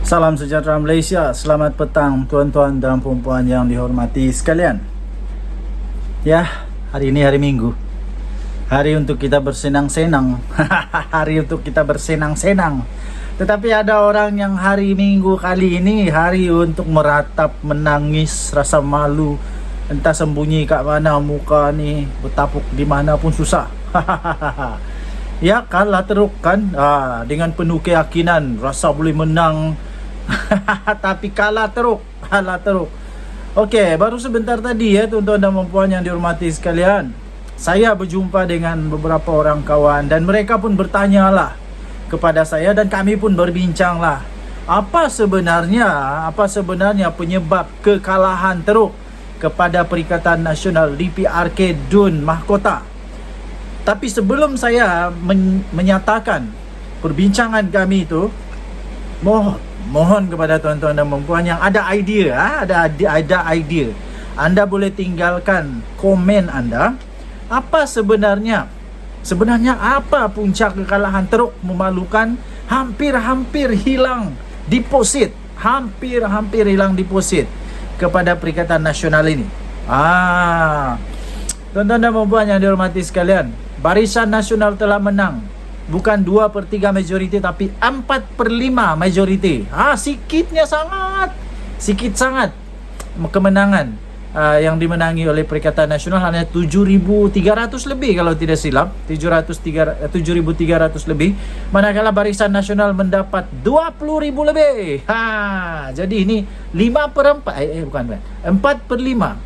Salam sejahtera Malaysia. Selamat petang tuan-tuan dan puan-puan yang dihormati sekalian. Ya, hari ini hari Minggu. Hari untuk kita bersenang-senang. Hari untuk kita bersenang-senang. Tetapi ada orang yang hari Minggu kali ini hari untuk meratap, menangis, rasa malu. Entah sembunyi kat mana muka ni, bertapuk di mana pun susah. Ya, kalah teruk kan, dengan penuh keyakinan rasa boleh menang. Tapi kalah teruk. Okey, baru sebentar tadi ya tuan-tuan dan puan yang dihormati sekalian, saya berjumpa dengan beberapa orang kawan dan mereka pun bertanyalah kepada saya dan kami pun berbincanglah apa sebenarnya penyebab kekalahan teruk kepada Perikatan Nasional DPRK Dun Mahkota. Tapi sebelum saya menyatakan perbincangan kami itu, mohon kepada tuan-tuan dan puan yang ada idea, ada idea, anda boleh tinggalkan komen anda. Apa sebenarnya apa puncak kekalahan teruk memalukan, hampir hilang deposit, hampir hilang deposit kepada Perikatan Nasional ini. Tuan-tuan dan puan yang dihormati sekalian, Barisan Nasional telah menang. Bukan 2/3 majoriti tapi 4/5 majoriti. Sikit sangat kemenangan yang dimenangi oleh Perikatan Nasional hanya 7,300 lebih kalau tidak silap, 7,300 lebih, manakala Barisan Nasional mendapat 20,000 lebih. Jadi ini 4/5.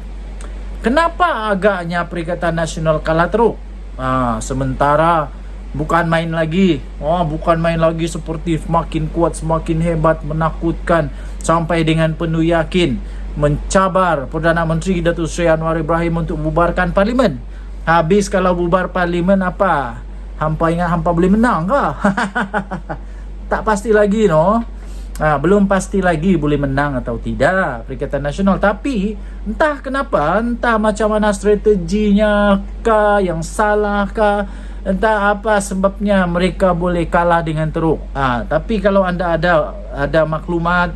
Kenapa agaknya Perikatan Nasional kalah teruk? Sementara bukan main lagi seperti semakin kuat, semakin hebat, menakutkan, sampai dengan penuh yakin mencabar Perdana Menteri Datuk Seri Anwar Ibrahim untuk bubarkan Parlimen. Habis kalau bubar Parlimen apa? Hampa ingat hampa boleh menang ke? Tak pasti lagi belum pasti lagi boleh menang atau tidak Perikatan Nasional. Tapi entah kenapa, entah macam mana strateginya kah, yang salah kah, entah apa sebabnya mereka boleh kalah dengan teruk. Tapi kalau anda ada maklumat,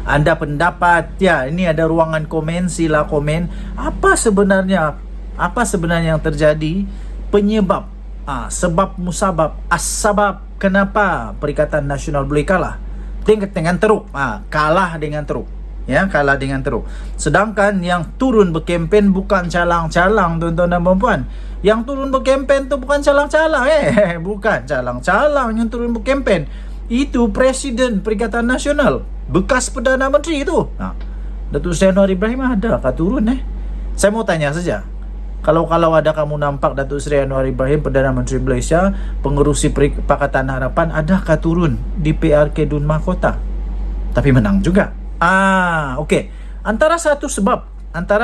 anda pendapat, ya ini ada ruangan komen, sila komen. Apa sebenarnya yang terjadi? Penyebab, sebab musabab, as-sabab kenapa Perikatan Nasional boleh kalah dengan teruk. Kalah dengan teruk. Ya, kalah dengan teruk. Sedangkan yang turun berkempen bukan calang-calang, tuan-tuan dan puan. Yang turun berkempen tu bukan calang-calang, bukan calang-calang yang turun berkempen. Itu Presiden Perikatan Nasional, bekas Perdana Menteri itu. Datuk Seri Anwar Ibrahim ada kah turun? Saya mau tanya saja. Kalau ada kamu nampak Datuk Seri Anwar Ibrahim, Perdana Menteri Malaysia, pengerusi Pakatan Harapan, adakah turun di PRK Dun Mahkota? Tapi menang juga. Okey. Antara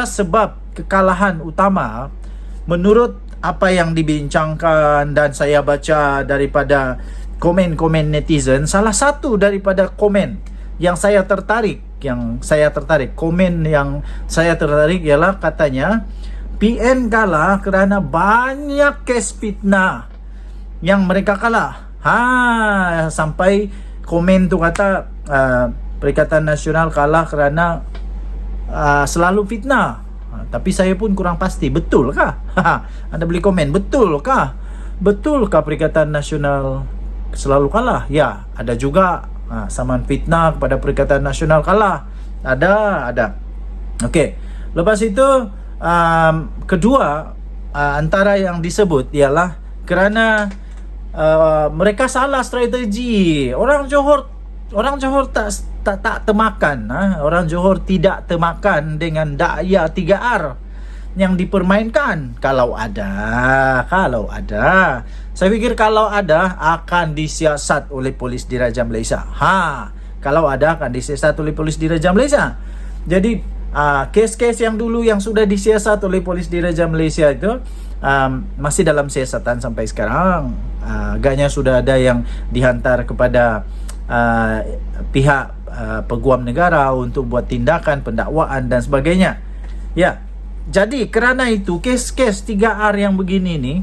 sebab kekalahan utama menurut apa yang dibincangkan dan saya baca daripada komen-komen netizen, salah satu daripada komen yang saya tertarik, komen yang saya tertarik ialah katanya PN kalah kerana banyak kes fitnah yang mereka kalah. Sampai komen tu kata Perikatan Nasional kalah kerana selalu fitnah. Tapi saya pun kurang pasti, betulkah? Anda boleh komen, betulkah Perikatan Nasional selalu kalah? Ya, ada juga saman fitnah kepada Perikatan Nasional kalah. Ada. Okey. Lepas itu kedua, antara yang disebut ialah kerana mereka salah strategi. Orang Johor tak temakan. Orang Johor tidak temakan dengan daya 3R yang dipermainkan. Kalau ada, saya fikir kalau ada akan disiasat oleh Polis Diraja Malaysia. Kalau ada akan disiasat oleh Polis Diraja Malaysia. Jadi kes-kes yang dulu yang sudah disiasat oleh Polis Diraja Malaysia itu masih dalam siasatan sampai sekarang. Agaknya sudah ada yang dihantar kepada pihak peguam negara untuk buat tindakan pendakwaan dan sebagainya. Ya. Jadi kerana itu kes-kes 3R yang begini ni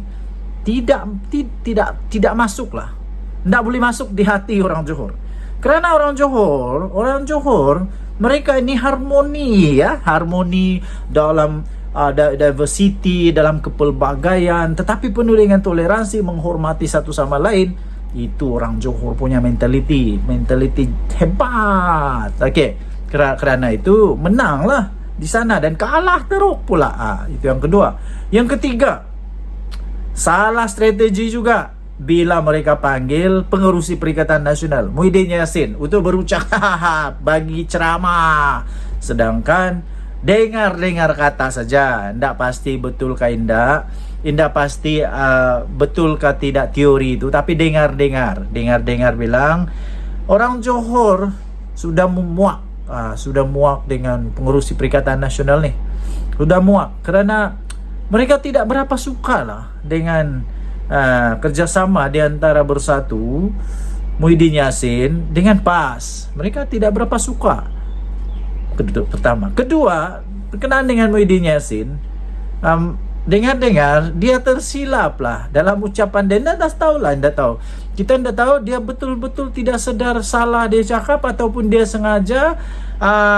tidak masuklah. Tak boleh masuk di hati orang Johor. Karena orang Johor mereka ini harmoni ya, harmoni dalam diversity, dalam kepelbagaian, tetapi penuh dengan toleransi, menghormati satu sama lain. Itu orang Johor punya mentality hebat. Okey, kerana itu menanglah di sana dan kalah teruk pula. Itu yang kedua. Yang ketiga, salah strategi juga bila mereka panggil pengerusi Perikatan Nasional Muhyiddin Yassin untuk berucap bagi ceramah, sedangkan dengar kata saja, ndak pasti betulkah indak pasti betulkah tidak teori itu, tapi dengar bilang orang Johor sudah muak dengan pengerusi Perikatan Nasional nih, sudah muak karena mereka tidak berapa suka lah dengan kerjasama di antara Bersatu Muhyiddin Yassin dengan PAS. Mereka tidak berapa suka. Pertama. Kedua, berkenaan dengan Muhyiddin Yassin, dengar dia tersilap lah dalam ucapan dia. Anda tahu lah, kita tidak tahu dia betul-betul tidak sedar salah dia cakap ataupun dia sengaja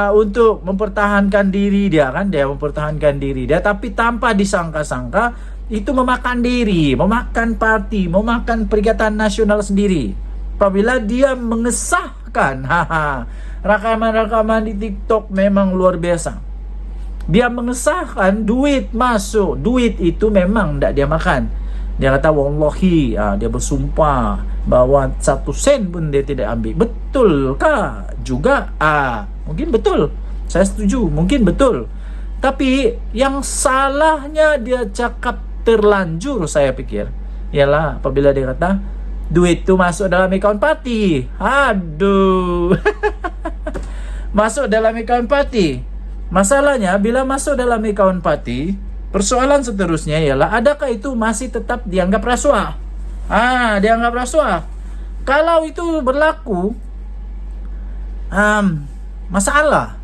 untuk mempertahankan diri dia, mempertahankan diri dia, tapi tanpa disangka-sangka itu memakan diri, memakan parti, memakan Perikatan Nasional sendiri. Apabila dia mengesahkan rakaman-rakaman di TikTok memang luar biasa. Dia mengesahkan duit masuk, duit itu memang tidak dia makan. Dia kata wallahi, dia bersumpah bahwa 1 sen pun dia tidak ambil. Betulkah juga? Mungkin betul. Saya setuju, mungkin betul. Tapi yang salahnya dia cakap terlanjur, saya pikir, ialah apabila dia kata duit itu masuk dalam akaun parti. Aduh. Masuk dalam akaun parti. Masalahnya bila masuk dalam akaun parti, persoalan seterusnya ialah adakah itu masih tetap dianggap rasuah? Dianggap rasuah. Kalau itu berlaku, masalah.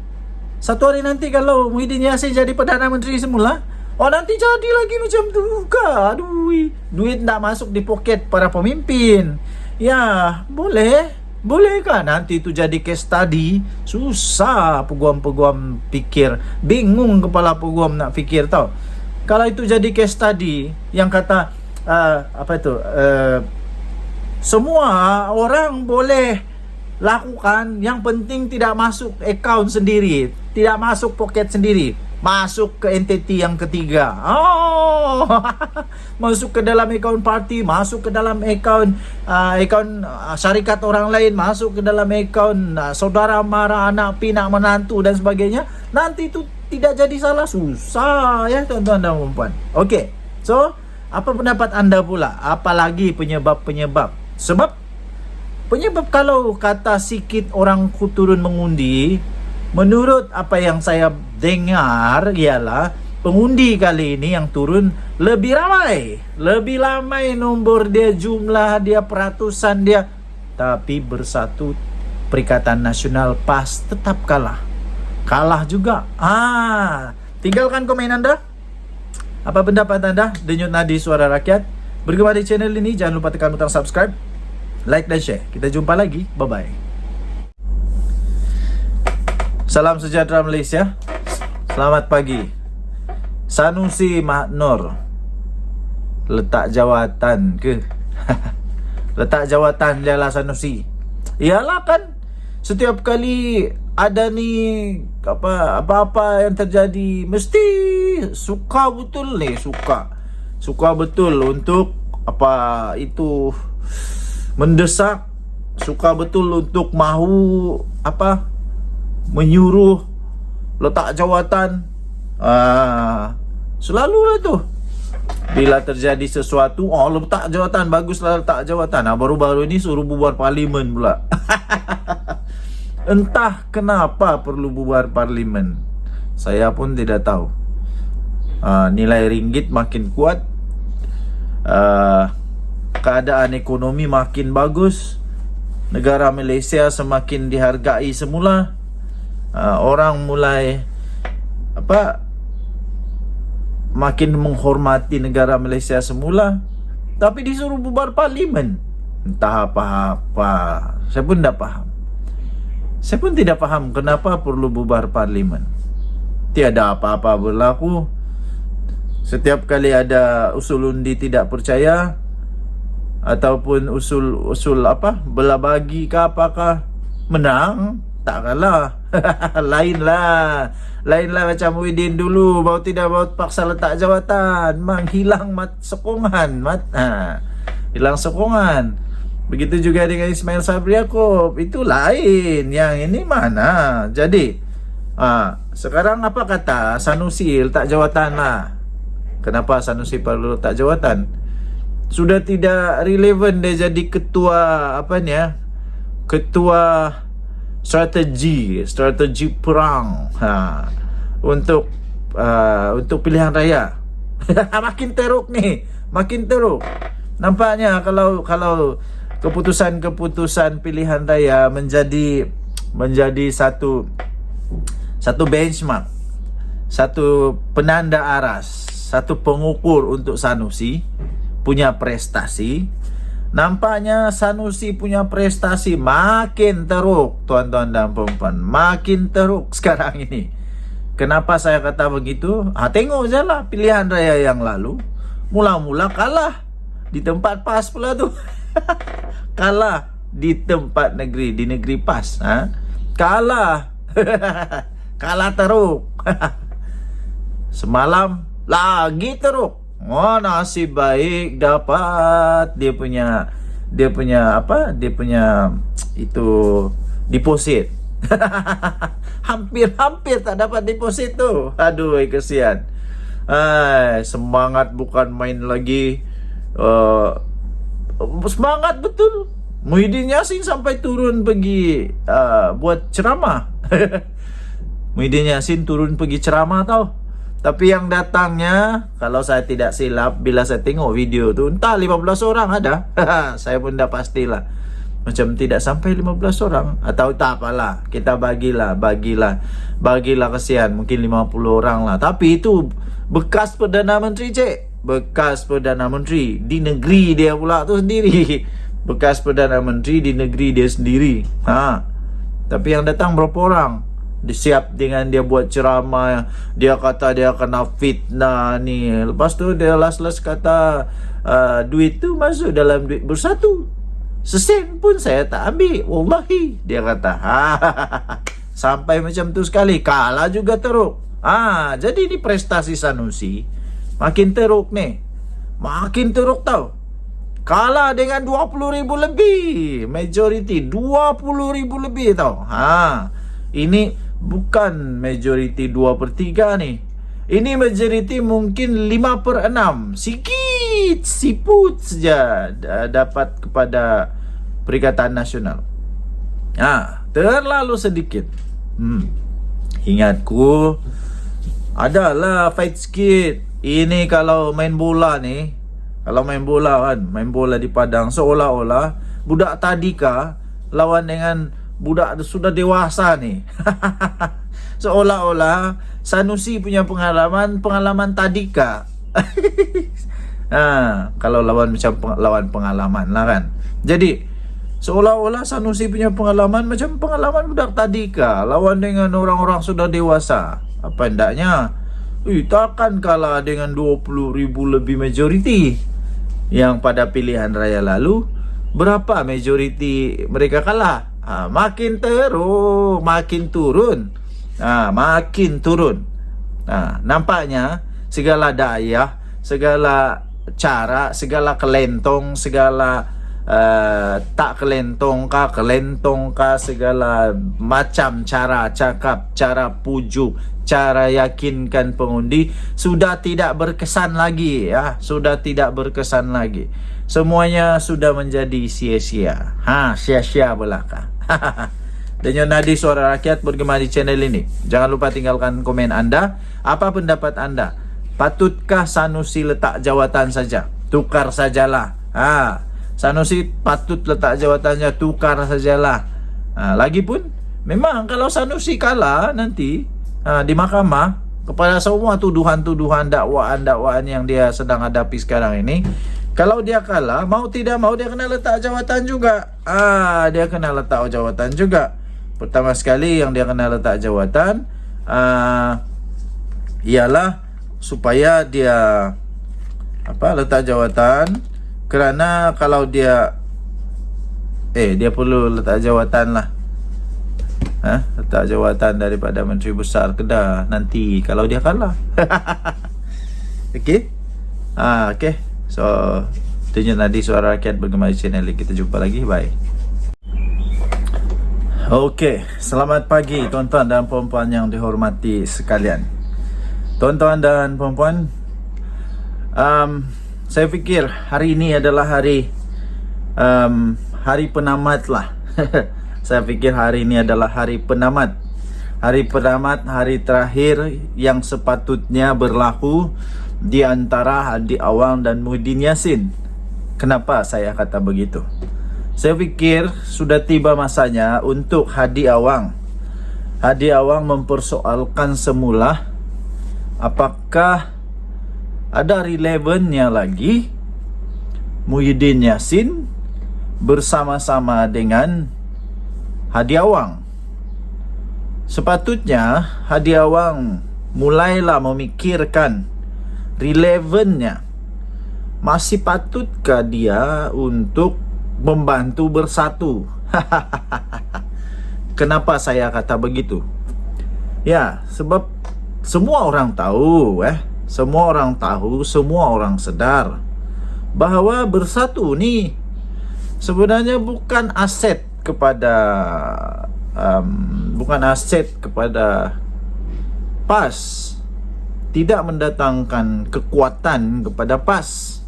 Satu hari nanti kalau Muhyiddin Yassin jadi Perdana Menteri semula, nanti jadi lagi macam tu juga. Aduh, duit tak masuk di poket para pemimpin. Ya, bolehkah nanti itu jadi case study? Susah peguam-peguam fikir, bingung kepala peguam nak fikir tau. Kalau itu jadi case study yang kata semua orang boleh lakukan, yang penting tidak masuk akaun sendiri, tidak masuk poket sendiri, masuk ke entiti yang ketiga. Masuk ke dalam akaun parti, masuk ke dalam akaun syarikat orang lain, masuk ke dalam akaun saudara mara, anak pinak, menantu dan sebagainya. Nanti itu tidak jadi salah. Susah ya tuan-tuan dan puan-puan. Okey. So, apa pendapat anda pula? Apalagi penyebab-penyebab? Sebab penyebab kalau kata sikit orang turun mengundi, menurut apa yang saya dengar ialah pengundi kali ini yang turun lebih ramai nombor dia, jumlah dia, peratusan dia, tapi Bersatu Perikatan Nasional PAS tetap kalah juga. Tinggalkan komen anda, apa pendapat anda? Denyut Nadi Suara Rakyat. Bergema di channel ini, jangan lupa tekan butang subscribe, like dan share. Kita jumpa lagi, bye bye. Salam sejahtera Malaysia. Selamat pagi. Sanusi Maknor letak jawatan ke? Letak jawatan dia lah Sanusi. Iyalah kan, setiap kali ada ni apa-apa yang terjadi mesti suka betul suka betul untuk apa itu mendesak, suka betul untuk mahu menyuruh letak jawatan. Selalulah tu bila terjadi sesuatu, letak jawatan, baguslah letak jawatan. Baru-baru ini suruh bubar parlimen pula. Entah kenapa perlu bubar parlimen, saya pun tidak tahu. Nilai ringgit makin kuat, keadaan ekonomi makin bagus, negara Malaysia semakin dihargai semula. Orang mulai makin menghormati negara Malaysia semula, tapi disuruh bubar parlimen. Entah apa-apa, saya pun tak faham. Saya pun tidak paham kenapa perlu bubar parlimen. Tiada apa-apa berlaku. Setiap kali ada usul undi tidak percaya ataupun usul apa, belah bagi ke apakah, menang, tak kalah. Lainlah macam Muhyiddin dulu, baru tidak baru paksa letak jawatan, hilang sokongan, hilang sokongan. Begitu juga dengan Ismail Sabri Yaakob, itu lain. Yang ini mana? Jadi sekarang apa kata Sanusi letak jawatan lah. Kenapa Sanusi perlu letak jawatan? Sudah tidak relevan dia jadi ketua ketua strategi perang untuk pilihan raya. Makin teruk nih, makin teruk. Nampaknya kalau keputusan pilihan raya menjadi satu benchmark, satu penanda aras, satu pengukur untuk Sanusi punya prestasi. Nampaknya Sanusi punya prestasi makin teruk, tuan-tuan dan puan-puan, makin teruk sekarang ini. Kenapa saya kata begitu? Tengok je lah pilihan raya yang lalu. Mula-mula kalah di tempat PAS pula tu. Kalah di tempat di negeri PAS. Kalah. Kalah teruk. Semalam lagi teruk. Nasib baik dapat dia punya itu deposit. Hampir tak dapat deposit tu. Aduh, kesian. Semangat bukan main lagi. Semangat betul. Muhyiddin Yassin sampai turun pergi buat ceramah. Muhyiddin Yassin turun pergi ceramah tau. Tapi yang datangnya, kalau saya tidak silap, bila saya tengok video tu, entah 15 orang ada. Saya pun dah pastilah. Macam tidak sampai 15 orang. Atau tak apalah, kita bagilah kesian, mungkin 50 orang lah. Tapi itu bekas Perdana Menteri, cik. Bekas Perdana Menteri di negeri dia pula tu sendiri. Bekas Perdana Menteri di negeri dia sendiri. Tapi yang datang berapa orang? Disiap dengan dia buat ceramah, dia kata dia kena fitnah ni. Lepas tu dia last kata duit tu masuk dalam duit bersatu, sesen pun saya tak ambil, wallahi, dia kata. Sampai macam tu sekali. Kalah juga teruk. Jadi ni prestasi Sanusi makin teruk ni. Makin teruk tau. Kalah dengan 20,000 lebih. Majority 20,000 lebih tau. Ini bukan majority 2/3 ni. Ini majority mungkin 5/6. Sikit, siput saja dapat kepada Perikatan Nasional. Terlalu sedikit. Ingatku, adalah fight sikit. Ini kalau main bola ni, main bola di padang, seolah-olah budak tadika lawan dengan budak sudah dewasa ni. Seolah-olah Sanusi punya pengalaman tadika. Kalau lawan macam lawan pengalaman lah kan. Jadi seolah-olah Sanusi punya pengalaman macam pengalaman budak tadika lawan dengan orang-orang sudah dewasa. Apa hendaknya? Takkan kalah dengan 20,000 lebih majority. Yang pada pilihan raya lalu, berapa majority mereka kalah? Makin teruk, makin turun. Makin turun. Nampaknya segala daya, segala cara, segala kelentong, segala tak kelentong kah, segala macam cara cakap, cara pujuk, cara yakinkan pengundi sudah tidak berkesan lagi, sudah tidak berkesan lagi. Semuanya sudah menjadi sia-sia. Sia-sia belaka. Dan Nadi Suara Rakyat bergema di channel ini. Jangan lupa tinggalkan komen anda. Apa pendapat anda? Patutkah Sanusi letak jawatan saja? Tukar sajalah. Sanusi patut letak jawatannya, tukar sajalah. Lagipun memang kalau Sanusi kalah nanti di mahkamah kepada semua tuduhan-tuduhan, dakwaan-dakwaan yang dia sedang hadapi sekarang ini, kalau dia kalah, mau tidak mau dia kena letak jawatan juga. Dia kena letak jawatan juga. Pertama sekali yang dia kena letak jawatan ialah supaya dia letak jawatan, kerana kalau dia perlu letak jawatan lah. Letak jawatan daripada Menteri Besar Kedah nanti kalau dia kalah. Okey. Okey. So, tunjuk nanti Suara Rakyat bergema di channel ini. Kita jumpa lagi. Bye. Okey, selamat pagi tuan-tuan dan puan-puan yang dihormati sekalian. Tuan-tuan dan puan-puan, saya fikir hari ini adalah hari penamat lah. Saya fikir hari ini adalah hari penamat. Hari penamat, hari terakhir yang sepatutnya berlaku di antara Hadi Awang dan Muhyiddin Yassin. Kenapa saya kata begitu? Saya fikir sudah tiba masanya untuk Hadi Awang mempersoalkan semula apakah ada relevannya lagi Muhyiddin Yassin bersama-sama dengan Hadi Awang. Sepatutnya Hadi Awang mulailah memikirkan relevannya. Masih patutkah dia untuk membantu bersatu? Kenapa saya kata begitu? Ya, sebab semua orang tahu, semua orang sedar bahawa bersatu ni sebenarnya bukan aset kepada PAS, tidak mendatangkan kekuatan kepada PAS.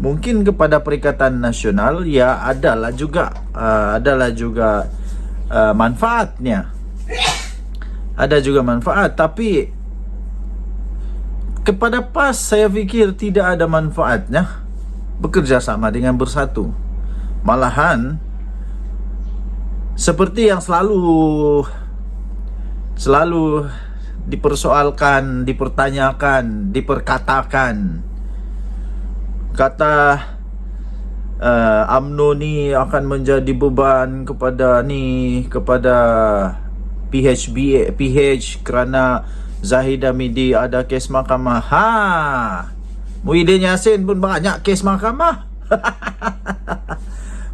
Mungkin kepada Perikatan Nasional ya adalah juga manfaatnya. Ada juga manfaat, tapi kepada PAS saya fikir tidak ada manfaatnya bekerja sama dengan bersatu. Malahan seperti yang selalu dipersoalkan, dipertanyakan, diperkatakan, kata UMNO ni akan menjadi beban kepada PH kerana Zahid Hamidi ada kes mahkamah. Muhyiddin Yassin pun banyak kes mahkamah.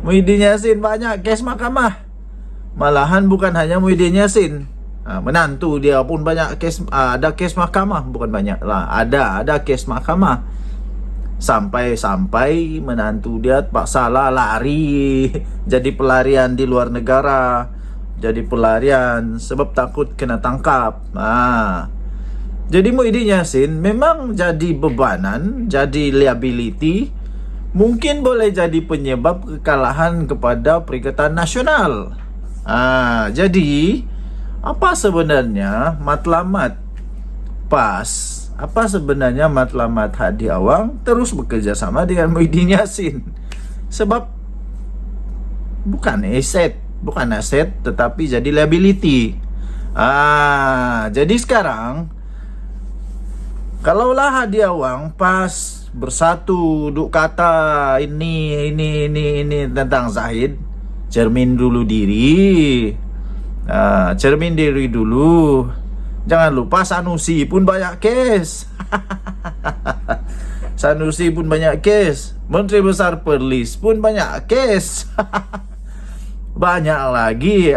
Muhyiddin Yassin banyak kes mahkamah. Malahan bukan hanya Muhyiddin Yassin, menantu dia pun banyak kes, ada kes mahkamah. Bukan banyak lah, ada kes mahkamah. Sampai menantu dia paksalah lari, jadi pelarian di luar negara, jadi pelarian sebab takut kena tangkap. Jadi Muhyiddin Yassin memang jadi bebanan, jadi liability, mungkin boleh jadi penyebab kekalahan kepada Perikatan Nasional. Jadi apa sebenarnya matlamat PAS? Apa sebenarnya matlamat Hadi Awang terus bekerja sama dengan Muhyiddin Yassin? Sebab bukan aset tetapi jadi liability. Jadi sekarang kalaulah Hadi Awang PAS bersatu duk kata ini tentang Zahid, cermin diri dulu. Jangan lupa Sanusi pun banyak kes. Sanusi pun banyak kes. Menteri Besar Perlis pun banyak kes. Banyak lagi.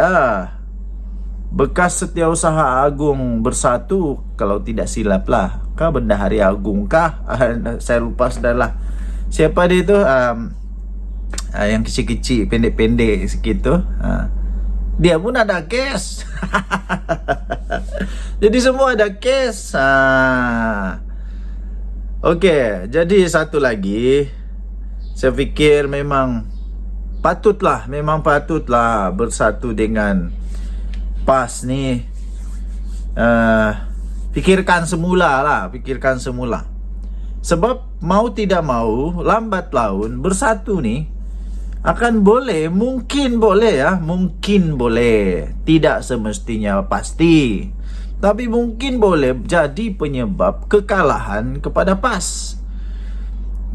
Bekas Setiausaha Agung bersatu, kalau tidak silap lah, Bendahari Agung kah? Saya lupa sudah lah. Siapa dia tu? Yang kecil-kecil, pendek-pendek sikit tu. Dia pun ada kes. Jadi semua ada kes. Okey, jadi satu lagi, saya fikir memang patutlah bersatu dengan PAS ni. Fikirkan semula. Sebab mau tidak mau, lambat laun bersatu ni akan mungkin boleh, tidak semestinya pasti, tapi mungkin boleh jadi penyebab kekalahan kepada PAS.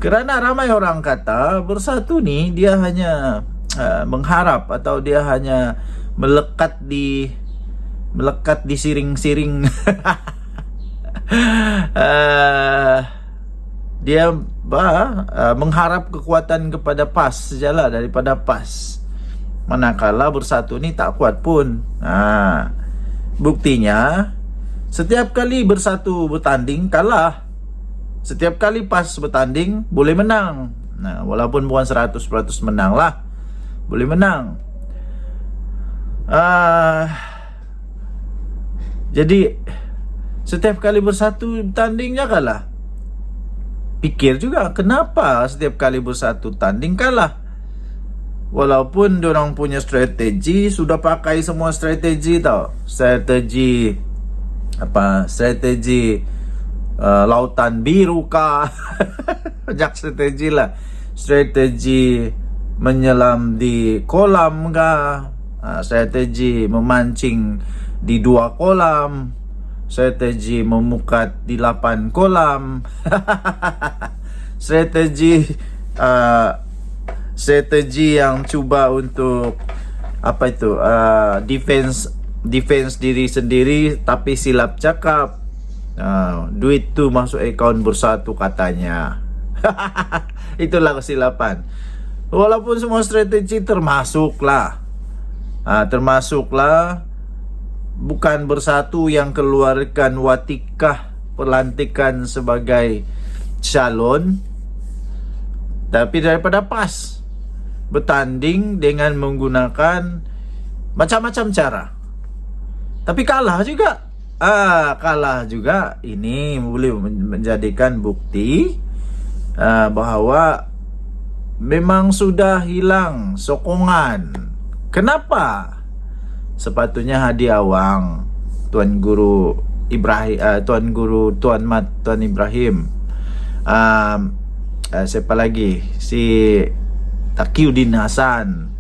Kerana ramai orang kata bersatu ni dia hanya mengharap, atau dia hanya melekat di siring-siring. Dia mengharap kekuatan kepada PAS sajalah daripada PAS. Manakala Bersatu ni tak kuat pun. Buktinya setiap kali Bersatu bertanding kalah. Setiap kali PAS bertanding boleh menang. Walaupun bukan 100% menang lah, boleh menang. Jadi setiap kali Bersatu tandingnya kalah. Pikir juga kenapa setiap kali Bersatu tanding kalah. Walaupun diorang punya strategi, sudah pakai semua strategi tau. Strategi lautan biru kah? Banyak strategi lah. Strategi menyelam di kolam kah? Strategi memancing di 2 kolam. Strategi memukat di 8 kolam. Strategi yang cuba untuk defense diri sendiri, tapi silap cakap. Duit tu masuk akaun Bersatu katanya. Itulah kesilapan. Walaupun semua strategi termasuklah bukan Bersatu yang keluarkan watikah pelantikan sebagai calon, tapi daripada PAS bertanding dengan menggunakan macam-macam cara, tapi kalah juga. Ini boleh menjadikan bukti bahawa memang sudah hilang sokongan. Kenapa? Sepatutnya Hadi Awang, Tuan Guru Ibrahim, Tuan Ibrahim, siapa lagi, si Taqiyuddin Hasan,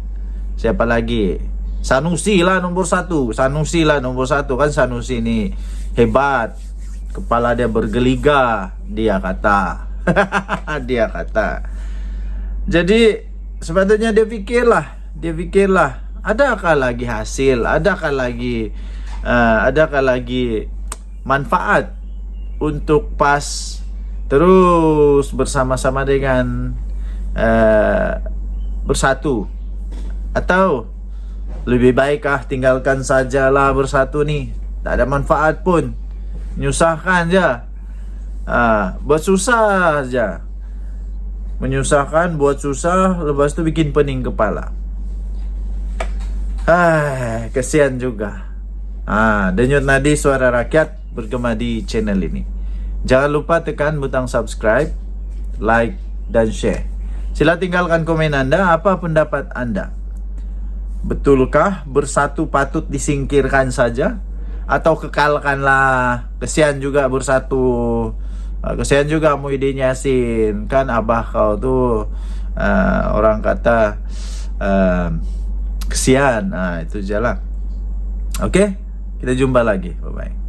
siapa lagi, Sanusi lah nombor satu. Kan Sanusi ni hebat, kepala dia bergeliga, dia kata. Dia kata. Jadi sepatutnya dia fikirlah, adakah lagi hasil, adakah lagi manfaat untuk PAS terus bersama-sama dengan Bersatu, atau lebih baikkah tinggalkan sajalah Bersatu ni, tak ada manfaat pun, menyusahkan je, buat susah je, menyusahkan, buat susah, lepas tu bikin pening kepala. Kesian juga. Denyut nadi suara rakyat bergema di channel ini. Jangan lupa tekan butang subscribe, like dan share. Sila tinggalkan komen anda, apa pendapat anda? Betulkah Bersatu patut disingkirkan saja, atau kekalkanlah? Kesian juga Bersatu, kesian juga Muhyiddin Yassin. Kan abah kau tu orang kata kesian. Itu je lah. Okay, kita jumpa lagi. Bye bye.